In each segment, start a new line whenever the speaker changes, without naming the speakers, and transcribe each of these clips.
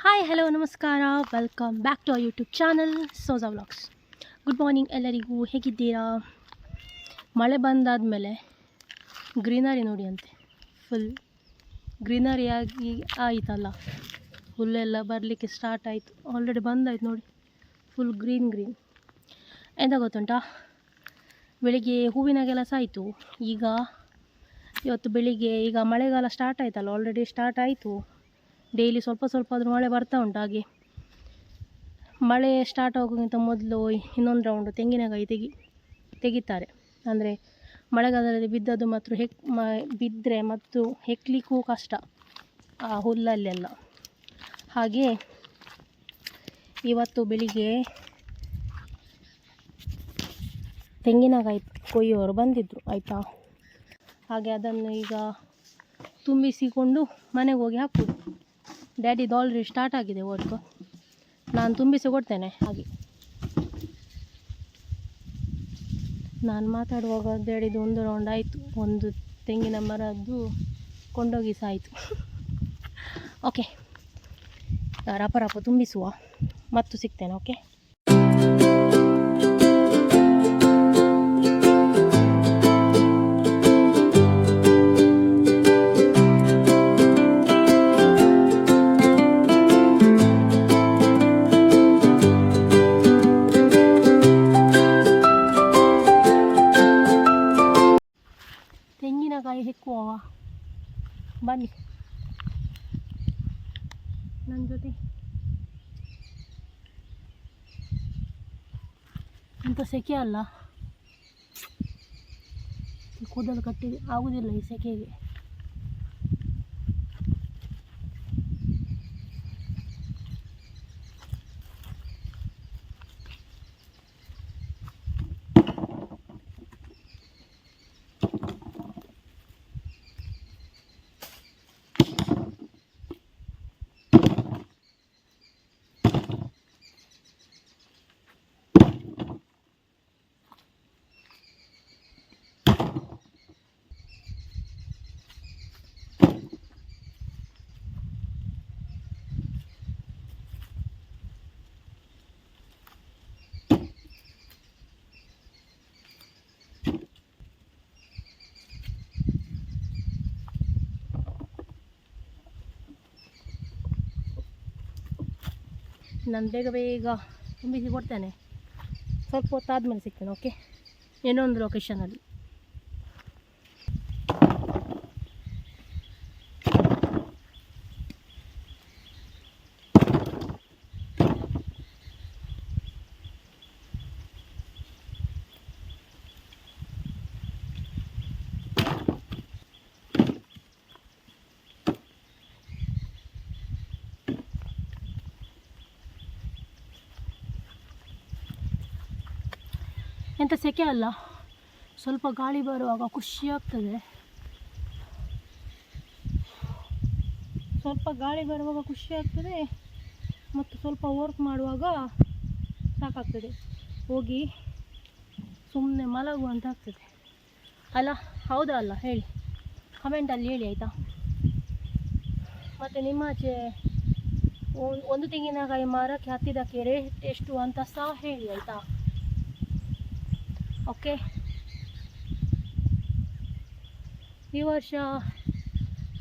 Hi hello ನಮಸ್ಕಾರ, welcome back to our YouTube channel Soja vlogs. Good morning ಎಲ್ಲರಿಗೂ, ಹೇಗಿದ್ದೀರಾ? ಮಳೆ ಬಂದಾದಮೇಲೆ ಗ್ರೀನರಿ ನೋಡಿ ಅಂತೆ, ಫುಲ್ ಗ್ರೀನರಿಯಾಗಿ ಆಯಿತಲ್ಲ, ಹುಲ್ಲೆಲ್ಲ ಬರಲಿಕ್ಕೆ ಸ್ಟಾರ್ಟ್ ಆಯಿತು. ಆಲ್ರೆಡಿ ಬಂದಾಯ್ತು ನೋಡಿ, ಫುಲ್ ಗ್ರೀನ್. ಎಂತ ಗೊತ್ತುಂಟಾ, ಬೆಳಿಗ್ಗೆ ಹೂವಿನ ಕೆಲಸ ಆಯಿತು. ಇವತ್ತು ಬೆಳಿಗ್ಗೆ ಈಗ ಮಳೆಗಾಲ ಸ್ಟಾರ್ಟ್ ಆಯ್ತಲ್ಲ, ಆಲ್ರೆಡಿ ಸ್ಟಾರ್ಟ್ ಆಯಿತು. ಡೈಲಿ ಸ್ವಲ್ಪ ಆದರೂ ಮಳೆ ಬರ್ತಾ ಉಂಟು. ಹಾಗೆ ಮಳೆ ಸ್ಟಾರ್ಟ್ ಆಗೋಕ್ಕಿಂತ ಮೊದಲು ಇನ್ನೊಂದು ರೌಂಡು ತೆಂಗಿನಕಾಯಿ ತೆಗಿತಾರೆ. ಅಂದರೆ ಮಳೆಗಾಲದಲ್ಲಿ ಬಿದ್ದದ್ದು ಮಾತ್ರ ಬಿದ್ದರೆ ಮತ್ತು ಹೆಕ್ಕಲಿಕ್ಕೂ ಕಷ್ಟ ಆ ಹುಲ್ಲಲ್ಲೆಲ್ಲ. ಹಾಗೆ ಇವತ್ತು ಬೆಳಿಗ್ಗೆ ತೆಂಗಿನಕಾಯಿ ಕೊಯ್ಯೋರು ಬಂದಿದ್ದರು ಆಯಿತಾ. ಹಾಗೆ ಅದನ್ನು ಈಗ ತುಂಬಿಸಿಕೊಂಡು ಮನೆಗೆ ಹೋಗಿ ಹಾಕೋದು. ಡ್ಯಾಡಿದು ಆಲ್ರೆಡಿ ಸ್ಟಾರ್ಟ್ ಆಗಿದೆ ವರ್ಕ್, ನಾನು ತುಂಬಿಸಿ ಕೊಡ್ತೇನೆ. ಹಾಗೆ ನಾನು ಮಾತಾಡುವಾಗ ಡ್ಯಾಡಿದು ಒಂದು ರೌಂಡ್ ಆಯಿತು, ಒಂದು ತೆಂಗಿನ ಮರದ್ದು ಕೊಂಡೋಗಿ ಸಾಯಿತು. ಓಕೆ, ರಪ ತುಂಬಿಸುವ, ಮತ್ತು ಸಿಗ್ತೇನೆ. ಓಕೆ, ತೆಂಗಿನಕಾಯಿ ಹೆಕ್ಕುವ, ಬನ್ನಿ ನನ್ನ ಜೊತೆ. ಎಂಥ ಸೆಕೆ ಅಲ್ಲ, ಕೂದಲು ಕಟ್ಟಿಗೆ ಆಗುವುದಿಲ್ಲ ಈ ಸೆಕೆಗೆ. ನಾನು ಬೇಗ ತುಂಬಿಸಿ ಕೊಡ್ತೇನೆ. ಸ್ವಲ್ಪ ಹೊತ್ತಾದ್ಮೇಲೆ ಸಿಗ್ತೇನೆ. ಓಕೆ, ಇನ್ನೊಂದು ಲೊಕೇಶನಲ್ಲಿ. ಎಂಥ ಸೆಕೆ ಅಲ್ಲ, ಸ್ವಲ್ಪ ಗಾಳಿ ಬರುವಾಗ ಖುಷಿ ಆಗ್ತದೆ. ಮತ್ತು ಸ್ವಲ್ಪ ವರ್ಕ್ ಮಾಡುವಾಗ ಸಾಕಾಗ್ತದೆ, ಹೋಗಿ ಸುಮ್ಮನೆ ಮಲಗುವಂತ ಆಗ್ತದೆ ಅಲ್ಲ. ಹೌದಾ ಅಲ್ಲ ಹೇಳಿ, ಕಮೆಂಟಲ್ಲಿ ಹೇಳಿ ಆಯಿತಾ. ಮತ್ತು ನಿಮ್ಮಾಚೆ ಒಂದು ತೆಂಗಿನಕಾಯಿ ಮರಕ್ಕೆ ಹತ್ತಿದ್ದಕ್ಕೆ ರೇಟ್ ಎಷ್ಟು ಅಂತ ಸಹ ಹೇಳಿ ಆಯಿತಾ. ಓಕೆ, ಈ ವರ್ಷ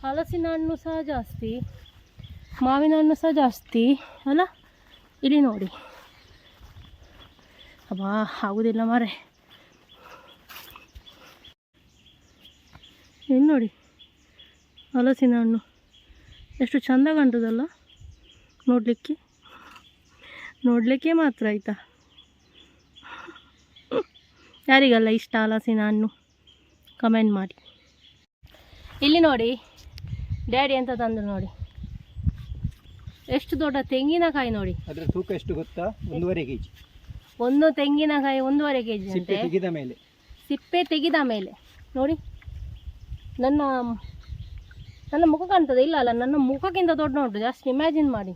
ಹಲಸಿನ ಹಣ್ಣು ಸಹ ಜಾಸ್ತಿ, ಮಾವಿನ ಹಣ್ಣು ಸಹ ಜಾಸ್ತಿ ಅಲ್ಲ. ಇಲ್ಲಿ ನೋಡಿ, ಅಬ್ಬಾ ಆಗುವುದಿಲ್ಲ ಮಾರೆ. ಇನ್ನು ನೋಡಿ, ಹಲಸಿನ ಹಣ್ಣು ಎಷ್ಟು ಚೆಂದ ಕಾಣ್ತದಲ್ಲ ನೋಡಲಿಕ್ಕೆ ಮಾತ್ರ ಆಯಿತಾ. ಯಾರಿಗೆಲ್ಲ ಇಷ್ಟ ಹಲಸಿನ ಹಣ್ಣು ಕಮೆಂಟ್ ಮಾಡಿ. ಇಲ್ಲಿ ನೋಡಿ, ಡ್ಯಾಡಿ ಎಂತ ತಂದರು ನೋಡಿ, ಎಷ್ಟು ದೊಡ್ಡ ತೆಂಗಿನಕಾಯಿ ನೋಡಿ.
ಅದರ ತೂಕ ಎಷ್ಟು ಗೊತ್ತಾ? 1.5 kg.
ಒಂದು ತೆಂಗಿನಕಾಯಿ 1.5 kg ಅಂತೆ. ಸಿಪ್ಪೆ ತೆಗೆದ ಮೇಲೆ ನೋಡಿ. ನನ್ನ ಮುಖ ಕಾಣ್ತದೆ ಇಲ್ಲ ಅಲ್ಲ, ನನ್ನ ಮುಖಕ್ಕಿಂತ ದೊಡ್ಡ ಉಂಟು. ಜಾಸ್ತಿ ಇಮ್ಯಾಜಿನ್ ಮಾಡಿ,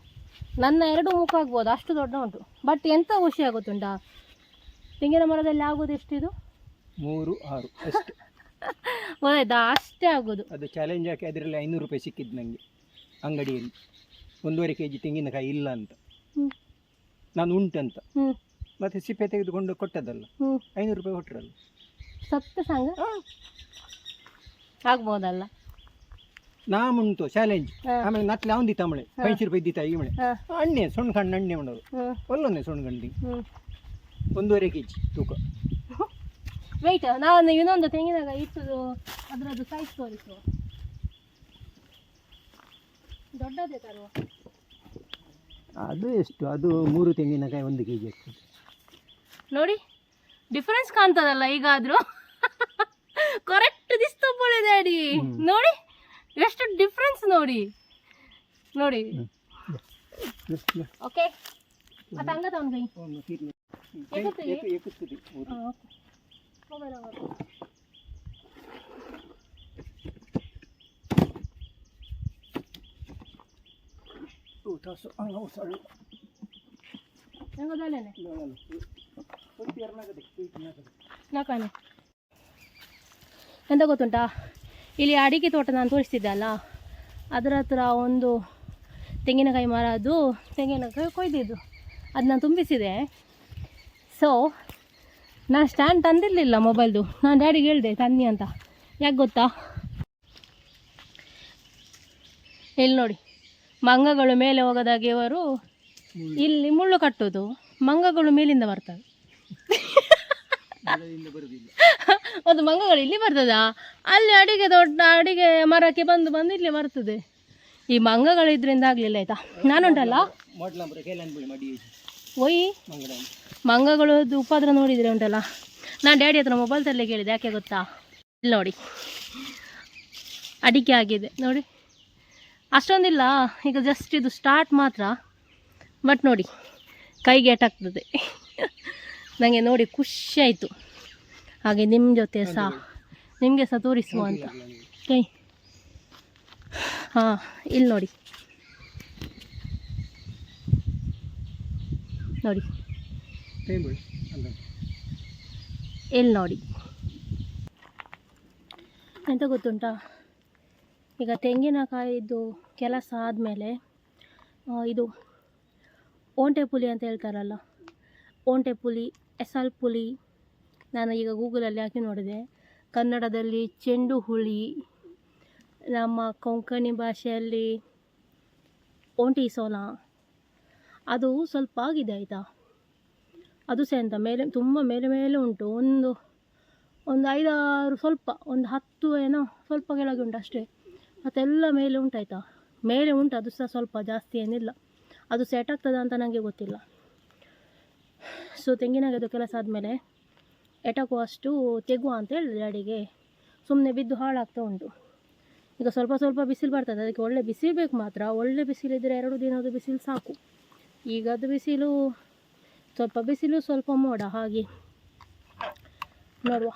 ನನ್ನ 2 ಮುಖ ಆಗ್ಬೋದು, ಅಷ್ಟು ದೊಡ್ಡ ಉಂಟು. ಬಟ್ ಎಂತ ಖುಷಿ ಆಗುತ್ತುಂಟಾ, ತೆಂಗಿನ ಮರದಲ್ಲಿ ಆಗೋದು ಎಷ್ಟಿದು?
3, 6 ಅಷ್ಟೇ.
ಗೊತ್ತಾಯ್ತಾ, ಅಷ್ಟೇ ಆಗೋದು.
ಅದು ಚಾಲೆಂಜ್ ಹಾಕಿ ಅದರಲ್ಲಿ 500 ರೂಪಾಯಿ ಸಿಕ್ಕಿದ್ದು ನನಗೆ ಅಂಗಡಿಯಲ್ಲಿ. 1.5 kg ತೆಂಗಿನಕಾಯಿ ಇಲ್ಲ ಅಂತ,
ಹ್ಮ್.
ನಾನು ಉಂಟಂತ,
ಹ್ಞೂ
ಮತ್ತೆ ಸಿಪ್ಪೆ ತೆಗೆದುಕೊಂಡು ಕೊಟ್ಟದಲ್ಲ,
ಹ್ಞೂ
500 ರೂಪಾಯಿ ಕೊಟ್ಟರಲ್ಲ.
ಸತ್ತ ಸಂಘ ಆಗ್ಬೋದಲ್ಲ.
ನಾ ಉಂಟು ಚಾಲೆಂಜ್.
ಹಾ.
ಆಮೇಲೆ ನತ್ಲೆ ಅವನ್ ದಿತ್ತ ಮಳೆ 5 ರೂಪಾಯಿ ಇದ್ದಿತ್ತ ಈ ಮಳೆ
ಹಾಂ
ಅಣ್ಣೆ ಸೊಣ್ಣ ಕಣ್ಣು ಅಣ್ಣೆ ಮಾಡೋರು
ಹ್ಞೂ
ಒಲ್ಲೊನ್ನೆ ಸೊಣ್ಣ ಗಂಡಿ
ಹ್ಞೂ
1.5 kg ತೂಕ.
ವೆಯ್ಟ್ ನಾನು ಇನ್ನೊಂದು ತೆಂಗಿನಕಾಯಿ ಇಟ್ಟದು ಅದರದ್ದು ಸೈಜ್ ತೋರಿಸುವ. ದೊಡ್ಡದೇ ತರುವ.
ಅದು ಎಷ್ಟು? ಅದು 3 ತೆಂಗಿನಕಾಯಿ 1 kg ಆಗ್ತದೆ.
ನೋಡಿ ಡಿಫರೆನ್ಸ್ ಕಾಣ್ತದಲ್ಲ ಈಗಾದ್ರೂ. ಕರೆಕ್ಟ್ ದಿಸ್ತಪ್ಪಳೆ ಡ್ಯಾಡಿ. ನೋಡಿ ಎಷ್ಟು ಡಿಫ್ರೆನ್ಸ್ ನೋಡಿ ನೋಡಿ. ಓಕೆ ಅದು ಹಂಗ ತಗೊಂಡು ನಾಕಾನೆ ಎಂತ ಗೊತ್ತುಂಟಾ, ಇಲ್ಲಿ ಅಡಿಕೆ ತೋಟ ನಾನು ತೋರಿಸ್ತಿದ್ದೆ ಅಲ್ಲ, ಅದರ ಹತ್ರ ಒಂದು ತೆಂಗಿನಕಾಯಿ ಮರ, ಅದು ತೆಂಗಿನಕಾಯಿ ಕೊಯ್ದಿದ್ದು ಅದು ನಾನು ತುಂಬಿಸಿದೆ. ಸೊ ನಾನು ಸ್ಟ್ಯಾಂಡ್ ತಂದಿರಲಿಲ್ಲ ಮೊಬೈಲ್ದು, ನಾನು ಡ್ಯಾಡಿಗೆ ಹೇಳಿದೆ ತನ್ನಿ ಅಂತ. ಯಾಕೆ ಗೊತ್ತಾ, ಇಲ್ಲಿ ನೋಡಿ ಮಂಗಗಳು ಮೇಲೆ ಹೋಗೋದಾಗೆ ಇವರು ಇಲ್ಲಿ ಮುಳ್ಳು ಕಟ್ಟೋದು, ಮಂಗಗಳು ಮೇಲಿಂದ ಬರ್ತವೆ. ಒಂದು ಮಂಗಗಳು ಇಲ್ಲಿ ಬರ್ತದಾ, ಅಲ್ಲಿ ಅಡಿಗೆ ದೊಡ್ಡ ಅಡಿಗೆ ಮರಕ್ಕೆ ಬಂದು ಬಂದು ಇಲ್ಲಿ ಬರ್ತದೆ. ಈ ಮಂಗಗಳು ಇದರಿಂದ ಆಗಲಿಲ್ಲ ಆಯಿತಾ. ನಾನುಂಟಲ್ಲ ಒಯ್ ಮಂಗಗಳದ್ದು ಉಪದ್ರ ನೋಡಿದರೆ ಉಂಟಲ್ಲ, ನಾನು ಡ್ಯಾಡಿ ಹತ್ರ ಮೊಬೈಲ್ ತರಲೇ ಕೇಳಿದೆ. ಯಾಕೆ ಗೊತ್ತಾ, ಇಲ್ಲಿ ನೋಡಿ ಅಡಿಕೆ ಆಗಿದೆ ನೋಡಿ, ಅಷ್ಟೊಂದಿಲ್ಲ ಈಗ, ಜಸ್ಟ್ ಇದು ಸ್ಟಾರ್ಟ್ ಮಾತ್ರ. ಬಟ್ ನೋಡಿ ಕೈಗೆ ಏಟಾಗ್ತದೆ. ನನಗೆ ನೋಡಿ ಖುಷಿ ಆಯಿತು. ಹಾಗೆ ನಿಮ್ಮ ಜೊತೆ ಸಹ ನಿಮಗೆ ಸಹ ತೋರಿಸುವ ಅಂತ ಕೈ. ಹಾಂ ಇಲ್ಲಿ ನೋಡಿ ನೋಡಿ ಇಲ್ಲಿ ನೋಡಿ ಎಂತ ಗೊತ್ತುಂಟಾ, ಈಗ ತೆಂಗಿನಕಾಯಿದು ಕೆಲಸ ಆದಮೇಲೆ ಇದು ಓಂಟೆ ಪುಲಿ ಅಂತ ಹೇಳ್ತಾರಲ್ಲ, ಓಂಟೆ ಪುಲಿ, ಎಸಲ್ ಪುಲಿ, ನಾನು ಈಗ ಗೂಗಲಲ್ಲಿ ಹಾಕಿ ನೋಡಿದೆ. ಕನ್ನಡದಲ್ಲಿ ಚೆಂಡು ಹುಳಿ, ನಮ್ಮ ಕೊಂಕಣಿ ಭಾಷೆಯಲ್ಲಿ ಓಂಟಿ ಸೋಲ. ಅದು ಸ್ವಲ್ಪ ಆಗಿದೆ ಆಯಿತಾ, ಅದು ಸಹ ಎಂತ ಮೇಲೆ ತುಂಬ ಮೇಲೆ ಮೇಲೆ ಉಂಟು. ಒಂದು 5-6 ಸ್ವಲ್ಪ, ಒಂದು 10 ಏನೋ ಸ್ವಲ್ಪ ಕೆಳಗೆ ಉಂಟು ಅಷ್ಟೇ, ಮತ್ತೆಲ್ಲ ಮೇಲೆ ಉಂಟಾಯ್ತಾ, ಮೇಲೆ ಉಂಟು. ಅದು ಸಹ ಸ್ವಲ್ಪ ಜಾಸ್ತಿ ಏನಿಲ್ಲ, ಅದು ಸೆಟ್ ಆಗ್ತದ ಅಂತ ನನಗೆ ಗೊತ್ತಿಲ್ಲ. ಸೊ ತೆಂಗಿನಕಾಯಿದು ಕೆಲಸ ಆದಮೇಲೆ ಎಟಕುವಷ್ಟು ತೆಗುವ ಅಂತ ಹೇಳಿದೆ ಡ್ಯಾಡಿಗೆ. ಸುಮ್ಮನೆ ಬಿದ್ದು ಹಾಳಾಗ್ತಾ ಉಂಟು. ಈಗ ಸ್ವಲ್ಪ ಸ್ವಲ್ಪ ಬಿಸಿಲು ಬರ್ತದೆ, ಅದಕ್ಕೆ ಒಳ್ಳೆ ಬಿಸಿಲು ಬೇಕು ಮಾತ್ರ. ಒಳ್ಳೆ ಬಿಸಿಲಿದ್ದರೆ 2 ದಿನದ ಬಿಸಿಲು ಸಾಕು. ಈಗದು ಬಿಸಿಲು ಸ್ವಲ್ಪ ಬಿಸಿಲು ಸ್ವಲ್ಪ ಮೋಡ, ಹಾಗೆ ನೋಡುವ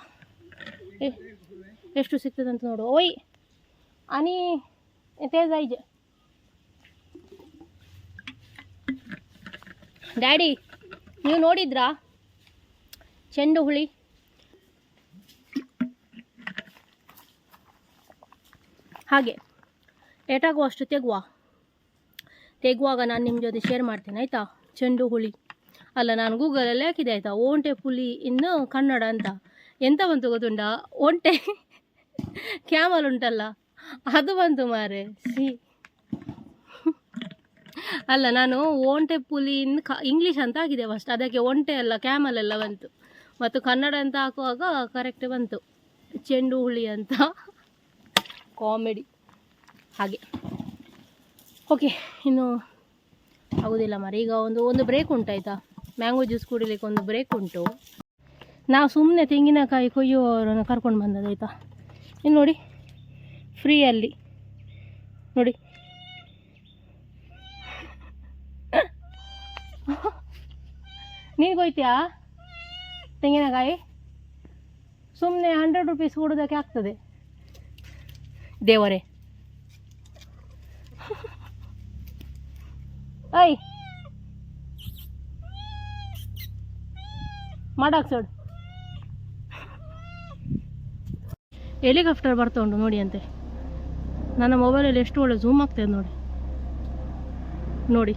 ಎಷ್ಟು ಸಿಗ್ತದೆ ಅಂತ ನೋಡುವ. ಓಯ್ ಅನಿ ತೇಜಾಯ್ಜೆ ಡ್ಯಾಡಿ, ನೀವು ನೋಡಿದ್ರಾ ಚೆಂಡು ಹುಳಿ? ಹಾಗೆ ಏಟಾಗುವಷ್ಟು ತೆಗುವಾಗ ನಾನು ನಿಮ್ಮ ಜೊತೆ ಶೇರ್ ಮಾಡ್ತೇನೆ ಆಯಿತಾ. ಚೆಂಡು ಹುಳಿ ಅಲ್ಲ, ನಾನು ಗೂಗಲಲ್ಲಿ ಹಾಕಿದೆ ಆಯಿತಾ, ಓಂಟೆ ಪುಲಿ ಇನ್ನು ಕನ್ನಡ ಅಂತ. ಎಂತ ಬಂತು ಗೊತ್ತುಂಟಾ, ಒಂಟೆ ಕ್ಯಾಮಲ್ ಉಂಟಲ್ಲ ಅದು ಬಂತು ಮಾರೆ. ಅಲ್ಲ, ನಾನು ಓಂಟೆ ಪುಲಿ ಇಂಗ್ಲೀಷ್ ಅಂತ ಹಾಕಿದೆ ಫಸ್ಟ್, ಅದಕ್ಕೆ ಒಂಟೆ ಅಲ್ಲ ಕ್ಯಾಮಲ್ ಎಲ್ಲ ಬಂತು. ಮತ್ತು ಕನ್ನಡ ಅಂತ ಹಾಕುವಾಗ ಕರೆಕ್ಟ್ ಬಂತು ಚೆಂಡು ಹುಳಿ ಅಂತ. ಕಾಮಿಡಿ. ಹಾಗೆ ಓಕೆ, ಇನ್ನು ಆಗೋದಿಲ್ಲ ಮಾರೆ. ಈಗ ಒಂದು ಬ್ರೇಕ್ ಉಂಟಾಯ್ತಾ, ಮ್ಯಾಂಗೋ ಜ್ಯೂಸ್ ಕುಡಿಲಿಕ್ಕೆ ಒಂದು ಬ್ರೇಕ್ ಉಂಟು. ನಾವು ಸುಮ್ಮನೆ ತೆಂಗಿನಕಾಯಿ ಕೊಯ್ಯುವವರನ್ನು ಕರ್ಕೊಂಡು ಬಂದದಾಯ್ತಾ. ಇನ್ನು ನೋಡಿ ಫ್ರೀಯಲ್ಲಿ ನೋಡಿ, ನೀನು ಕೊಯ್ತೀಯಾ ತೆಂಗಿನಕಾಯಿ? ಸುಮ್ಮನೆ 100 ರೂಪೀಸ್ ಕೊಡೋದಕ್ಕೆ ಆಗ್ತದೆ ದೇವರೇ. ಐ ಮಾಡಾಕ್ಸೋಡು, ಹೆಲಿಕಾಪ್ಟರ್ ಬರ್ತಾ ಉಂಟು ನೋಡಿ ಅಂತೆ. ನನ್ನ ಮೊಬೈಲಲ್ಲಿ ಎಷ್ಟು ಒಳ್ಳೆ ಝೂಮ್ ಆಗ್ತದೆ ನೋಡಿ. ನೋಡಿ,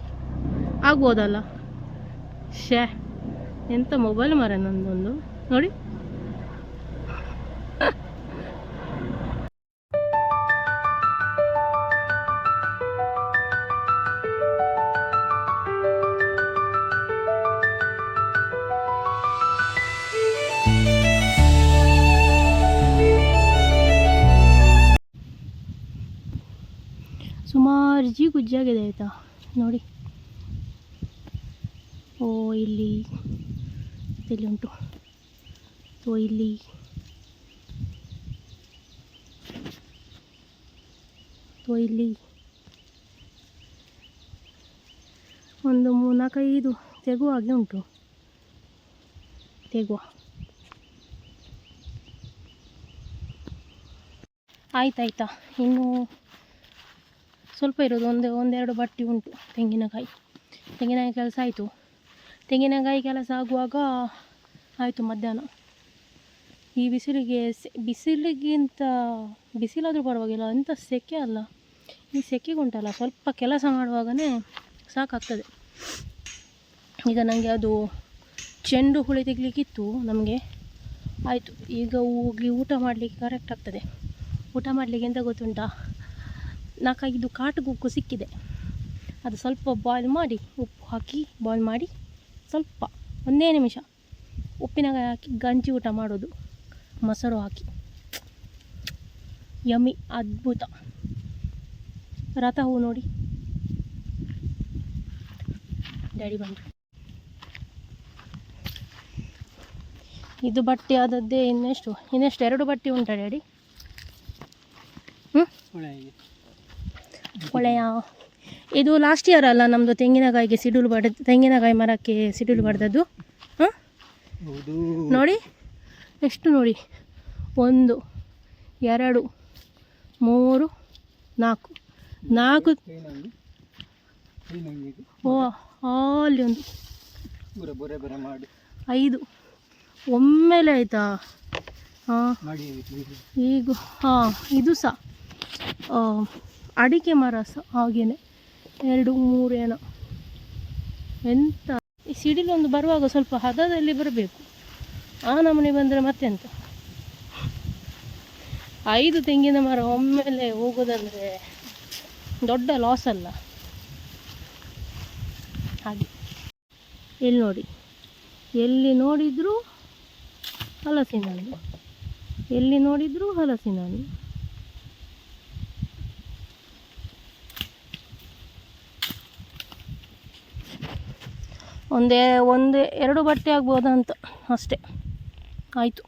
ಆಗ್ಬೋದಲ್ಲ? ಶ್ಯಾ, ಎಂಥ ಮೊಬೈಲ್ ಮರ ನಂದೊಂದು ನೋಡಿ. ಸುಮಾರು ಗುಜ್ಜಾಗಿದೆ ಆಯಿತಾ ನೋಡಿ. ಓ ಇಲ್ಲಿ ಉಂಟು. ಓ ಇಲ್ಲಿ ಒಂದು 4-5 ತೆಗುವ ಹಾಗೆ ಉಂಟು. ಆಯ್ತಾಯ್ತಾ, ಇನ್ನು ಸ್ವಲ್ಪ ಇರೋದು, ಒಂದೆರಡು ಬಟ್ಟಿ ಉಂಟು. ತೆಂಗಿನಕಾಯಿ ಕೆಲಸ ಆಯಿತು. ತೆಂಗಿನಕಾಯಿ ಕೆಲಸ ಆಗುವಾಗ ಆಯಿತು ಮಧ್ಯಾಹ್ನ. ಈ ಬಿಸಿಲಿಗಿಂತ ಬಿಸಿಲಾದರೂ ಪರವಾಗಿಲ್ಲ, ಎಂಥ ಸೆಕೆ ಅಲ್ಲ. ಈ ಸೆಕೆಗುಂಟಲ್ಲ, ಸ್ವಲ್ಪ ಕೆಲಸ ಮಾಡುವಾಗಲೇ ಸಾಕಾಗ್ತದೆ. ಈಗ ನನಗೆ ಅದು ಚೆಂಡು ಹುಳಿ ತೆಗಲಿಕ್ಕಿತ್ತು ನಮಗೆ, ಆಯಿತು. ಈಗ ಹೋಗಿ ಊಟ ಮಾಡಲಿಕ್ಕೆ ಕರೆಕ್ಟ್ ಆಗ್ತದೆ. ಊಟ ಮಾಡಲಿಕ್ಕೆ ಎಂತ ಗೊತ್ತುಂಟಾ, 4-5 ಕಾಟುಗುಕ್ಕು ಸಿಕ್ಕಿದೆ. ಅದು ಸ್ವಲ್ಪ ಬಾಯ್ಲ್ ಮಾಡಿ, ಉಪ್ಪು ಹಾಕಿ ಬಾಯ್ಲ್ ಮಾಡಿ, ಸ್ವಲ್ಪ 1 ನಿಮಿಷ ಉಪ್ಪಿನಕಾಯಿ ಹಾಕಿ ಗಂಜಿ ಊಟ ಮಾಡೋದು, ಮೊಸರು ಹಾಕಿ. ಯಮ್ಮಿ, ಅದ್ಭುತ. ರಥ ಹೂ ನೋಡಿ, ಡ್ಯಾಡಿ ಬಂದರು. ಇದು ಬಟ್ಟೆ ಆದದ್ದೇ. ಇನ್ನೆಷ್ಟು 2 ಬಟ್ಟೆ ಉಂಟಾ ಡ್ಯಾಡಿ? ಒಳ್ಳೆಯ ಇದು ಲಾಸ್ಟ್ ಇಯರ್ ಅಲ್ಲ ನಮ್ಮದು ತೆಂಗಿನಕಾಯಿ ಮರಕ್ಕೆ ಸಿಡಿಲು ಬಡ್ದದ್ದು. ಹಾಂ ನೋಡಿ ಎಷ್ಟು ನೋಡಿ, 1 2 3 4 ಓ ಅಲ್ಲಿ ಒಂದು 5 ಒಮ್ಮೆಲೆ ಆಯಿತಾ? ಹಾಂ, ಈಗ ಹಾಂ, ಇದು ಸಹ ಅಡಿಕೆ ಮರ ಸಹ ಹಾಗೇನೆ 2 3 ಏನೋ. ಎಂತ ಈ ಸಿಡಿಲೊಂದು ಬರುವಾಗ ಸ್ವಲ್ಪ ಹದದಲ್ಲಿ ಬರಬೇಕು. ಆ ನಮೂನೆ ಬಂದರೆ ಮತ್ತೆಂತ. 5 ತೆಂಗಿನ ಮರ ಒಮ್ಮೆಲೆ ಹೋಗೋದಂದರೆ ದೊಡ್ಡ ಲಾಸ್ ಅಲ್ಲ. ಹಾಗೆ ಇಲ್ಲಿ ನೋಡಿ, ಎಲ್ಲಿ ನೋಡಿದರೂ ಹಲಸಿನ ಹಣ್ಣು, ಎಲ್ಲಿ ನೋಡಿದರೂ ಹಲಸಿನ ಹಣ್ಣು. ಒಂದೇ 2 ಬಟ್ಟೆ ಆಗ್ಬೋದಂತ ಅಷ್ಟೇ. ಆಯಿತು.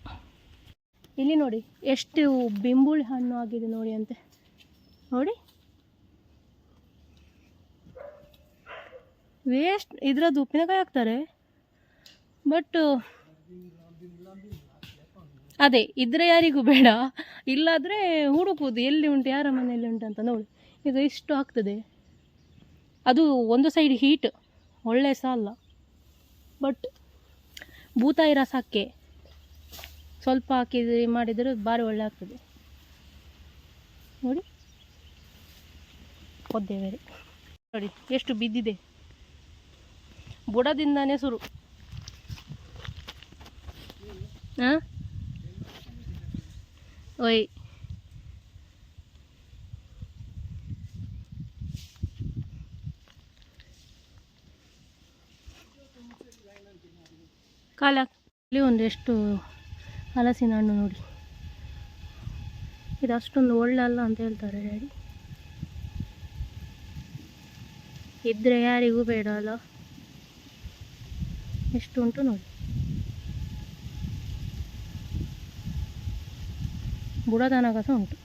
ಇಲ್ಲಿ ನೋಡಿ ಎಷ್ಟು ಬೆಂಬುಳಿ ಹಣ್ಣು ಆಗಿದೆ ನೋಡಿ ಅಂತೆ. ನೋಡಿ, ವೇಸ್ಟ್. ಇದರದ್ದು ಉಪ್ಪಿನಕಾಯಿ ಹಾಕ್ತಾರೆ, ಬಟ್ ಅದೇ ಇದ್ರೆ ಯಾರಿಗೂ ಬೇಡ, ಇಲ್ಲಾದರೆ ಹುಡುಕುವುದು ಎಲ್ಲಿ ಉಂಟು, ಯಾರ ಮನೆಯಲ್ಲಿ ಉಂಟು ಅಂತ. ನೋಡಿ ಈಗ ಇಷ್ಟು ಆಗ್ತದೆ. ಅದು ಒಂದು ಸೈಡ್ ಹೀಟ್, ಒಳ್ಳೆ ಸಹ ಅಲ್ಲ. ಬಟ್ ಬೂತಾಯಿ ರಸಕ್ಕೆ ಸ್ವಲ್ಪ ಹಾಕಿ ಮಾಡಿದರೆ ಭಾರಿ ಒಳ್ಳೆ ಆಗ್ತದೆ. ನೋಡಿ ಒದ್ದೆ ಬೇರೆ ನೋಡಿ ಎಷ್ಟು ಬಿದ್ದಿದೆ, ಬುಡದಿಂದಾನೇ ಶುರು. ಹಾಂ ಓಯ್, ಇಲ್ಲಿ ಒಂದು ಎಷ್ಟು ಹಲಸಿನ ಹಣ್ಣು ನೋಡಿ. ಇದು ಅಷ್ಟೊಂದು ಒಳ್ಳೆ ಅಲ್ಲ ಅಂತ ಹೇಳ್ತಾರೆ ಡ್ಯಾಡಿ. ಇದ್ರೆ ಯಾರಿಗೂ ಬೇಡ ಅಲ್ಲ. ಎಷ್ಟು ಉಂಟು ನೋಡಿ, ಬುಡದನಗ ಸಹ ಉಂಟು.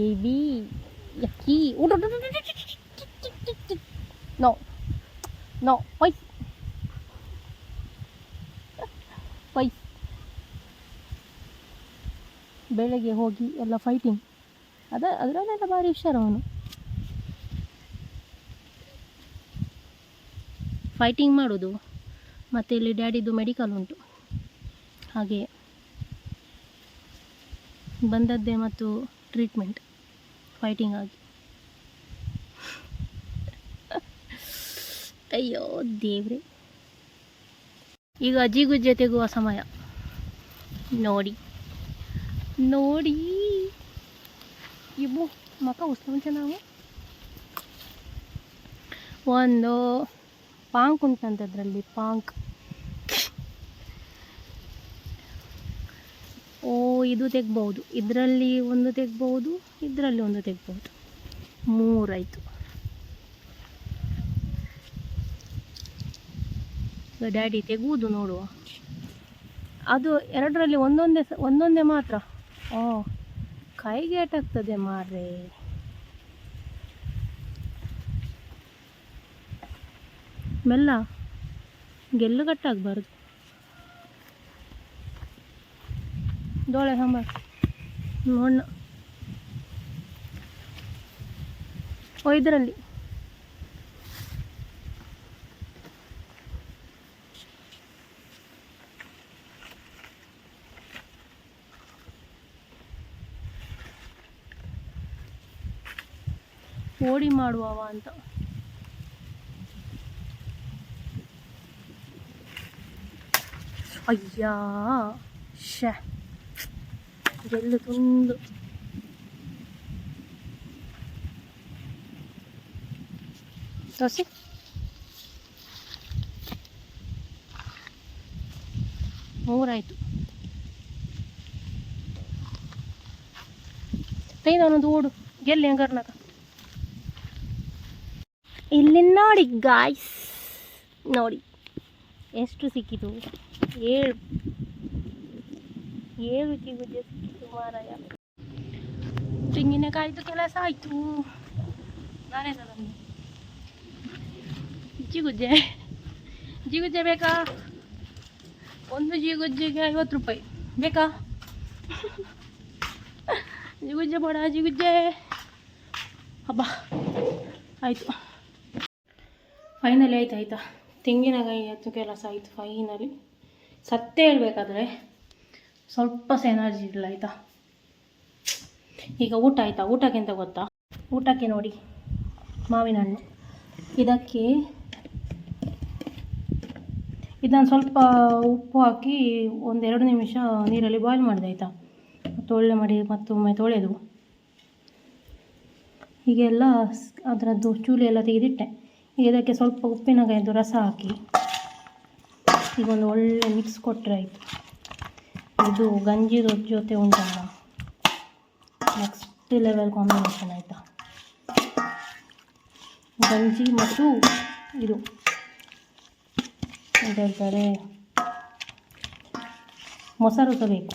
ಏಬಿ ಯಕ್ಕಿ ನೋ ಪೈಸ್ ಬೆಳಗ್ಗೆ ಹೋಗಿ ಎಲ್ಲ ಫೈಟಿಂಗ್, ಅದರಲ್ಲೆಲ್ಲ ಭಾರಿ ಹುಷಾರು ಅವನು. ಫೈಟಿಂಗ್ ಮಾಡೋದು. ಮತ್ತು ಇಲ್ಲಿ ಡ್ಯಾಡಿದು ಮೆಡಿಕಲ್ ಉಂಟು, ಹಾಗೆಯೇ ಬಂದದ್ದೇ ಮತ್ತು ಟ್ರೀಟ್ಮೆಂಟ್ ಫೈಟಿಂಗ್ ಆಗಿ. ಅಯ್ಯೋ ದೇವ್ರೆ, ಈಗ ಜಿಗುಜ್ಜೆ ತೆಗುವ ಸಮಯ. ನೋಡಿ ನೋಡಿ ಇವು ಮಕ್ಕ ಉಸ್ಕೊಂಚ ನಾವು ಒಂದು ಪಾಂಕ್ ಉಂಟಂತೆ, ಅದರಲ್ಲಿ ಪಾಂಕ್. ಓ ಇದು ತೆಗ್ಬೋದು, ಇದರಲ್ಲಿ ಒಂದು ತೆಗ್ಬೋದು, ಇದರಲ್ಲಿ ಒಂದು ತೆಗ್ಬೋದು, 3 ಆಯಿತು. ಡ್ಯಾಡಿ ತೆಗುವುದು ನೋಡುವ. ಅದು 2ರಲ್ಲಿ ಒಂದೊಂದೇ ಮಾತ್ರ. ಓ ಕೈಗೆ ಏಟಾಗ್ತದೆ ಮಾರ್ರೆ. ಮೆಲ್ಲ, ಗೆಲ್ಲು ಕಟ್ಟಾಗಬಾರ್ದು. ದೋಳೆ ಸಾಂಬಾರು ನೋಡ. ಓ ಇದರಲ್ಲಿ ಪೋಡಿ ಮಾಡುವವ ಅಂತ. ಅಯ್ಯ ಶ ಗೆಲ್ಲು ತುಂಡು. ತೋರಿಸಿ. ಮೂರಾಯಿತು. ನಾನೊಂದು ಓಡು ಗೆಲ್ಲಿ ಹಂಗಾರ್ನಾಗ. ಇಲ್ಲಿ ನೋಡಿ ಗಾಯ್ಸ್, ನೋಡಿ ಎಷ್ಟು ಸಿಕ್ಕಿತು. 7 ಜಿಗುಜ್ಜೆ ಸಿಕ್ಕಿತು ಮಾರಾಯ. ತೆಂಗಿನಕಾಯ್ದು ಕೆಲಸ ಆಯಿತು. ನಾನೇ ತಂದೆ ಜಿಗುಜ್ಜೆ ಬೇಕಾ? ಒಂದು ಜಿಗುಜ್ಜೆಗೆ 50 ರೂಪಾಯಿ ಬೇಕಾ? ಜಿಗುಜ್ಜೆ ಬೇಡ, ಜಿಗುಜ್ಜೆ. ಹಬ್ಬ ಆಯಿತು, ಫೈನಲಿ ಆಯ್ತಾ. ತೆಂಗಿನಕಾಯಿ ಹತ್ತು ಕೆಲಸ ಆಯಿತು ಫೈನಲಿ. ಸತ್ತೇ ಹೇಳ್ಬೇಕಾದ್ರೆ ಸ್ವಲ್ಪ ಸಹ ಎನರ್ಜಿ ಇಲ್ಲ ಆಯಿತಾ. ಈಗ ಊಟ ಆಯಿತಾ? ಊಟಕ್ಕೆ ಎಂತ ಗೊತ್ತಾ? ಊಟಕ್ಕೆ ನೋಡಿ ಮಾವಿನ ಹಣ್ಣು. ಇದನ್ನು ಸ್ವಲ್ಪ ಉಪ್ಪು ಹಾಕಿ 1-2 ನಿಮಿಷ ನೀರಲ್ಲಿ ಬಾಯ್ಲ್ ಮಾಡಿದೆ ಆಯಿತಾ. ಒಳ್ಳೆ ಮಾಡಿ ಮತ್ತೊಮ್ಮೆ ತೊಳೆದು ಹೀಗೆಲ್ಲ ಅದರದ್ದು ಚೂಲಿ ಎಲ್ಲ ತೆಗೆದಿಟ್ಟೆ. ಈಗ ಇದಕ್ಕೆ ಸ್ವಲ್ಪ ಉಪ್ಪಿನಕಾಯಿದ್ದು ರಸ ಹಾಕಿ ಈಗ ಒಂದು ಒಳ್ಳೆ ಮಿಕ್ಸ್ ಕೊಟ್ಟರೆ ಆಯಿತು. ಇದು ಗಂಜಿ ಜೊತೆ ಉಂಟಲ್ಲ, ನೆಕ್ಸ್ಟ್ ಲೆವೆಲ್ ಕಾಂಬಿನೇಷನ್ ಆಯಿತಾ. ಗಂಜಿ ಮತ್ತು ಇದು ಅಂತ ಹೇಳ್ತಾರೆ ಮೊಸರು ಸಹ ಬೇಕು.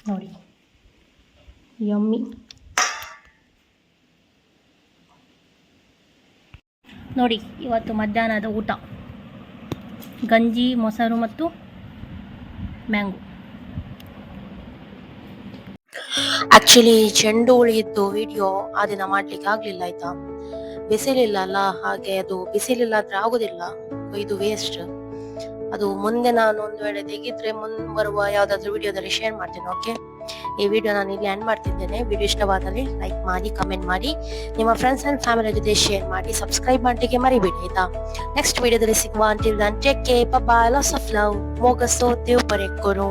ನೋಡಿ ಯಮ್ಮಿ. ನೋಡಿ ಇವತ್ತು ಮಧ್ಯಾಹ್ನದ ಊಟ ಗಂಜಿ, ಮೊಸರು ಮತ್ತು ಮ್ಯಾಂಗೋ.
ಆ್ಯಕ್ಚುಲಿ ಚೆಂಡು ಹುಳಿದ್ದು ವಿಡಿಯೋ ಆ ದಿನ ಮಾಡಲಿಕ್ಕೆ ಆಗಲಿಲ್ಲ ಆಯಿತಾ. ಬಿಸಿಲಿಲ್ಲ ಅಲ್ಲ, ಹಾಗೆ ಅದು ಬಿಸಿಲಿಲ್ಲ ಆದರೆ ಆಗೋದಿಲ್ಲ, ಇದು ವೇಸ್ಟ್. ಅದು ಮುಂದೆ ನಾನು ಒಂದು ವೇಳೆ ತೆಗಿದ್ರೆ ಬರುವ ಯಾವುದಾದ್ರೂ ವಿಡಿಯೋದಲ್ಲಿ ಶೇರ್ ಮಾಡ್ತೇನೆ. ಓಕೆ, ಈ ವಿಡಿಯೋ ನಾನು ಇಲ್ಲಿ ಎಂಡ್ ಮಾಡ್ತಿದ್ದೇನೆ. ವಿಡಿಯೋ ಇಷ್ಟವಾದಲ್ಲಿ ಲೈಕ್ ಮಾಡಿ, ಕಮೆಂಟ್ ಮಾಡಿ, ನಿಮ್ಮ ಫ್ರೆಂಡ್ಸ್ ಆ್ಯಂಡ್ ಫ್ಯಾಮಿಲಿ ಜೊತೆ ಶೇರ್ ಮಾಡಿ, ಸಬ್ಸ್ಕ್ರೈಬ್ ಮಾಡಲಿಕ್ಕೆ ಮರಿಬೇಡಿ ಆಯಿತಾ. ನೆಕ್ಸ್ಟ್ ವಿಡಿಯೋದಲ್ಲಿ ಸಿಗುವ. Until then take care, bye, lots of love. ಮೋಗಸೋ ದೇವ್ ಪರೆ ಕೊರು.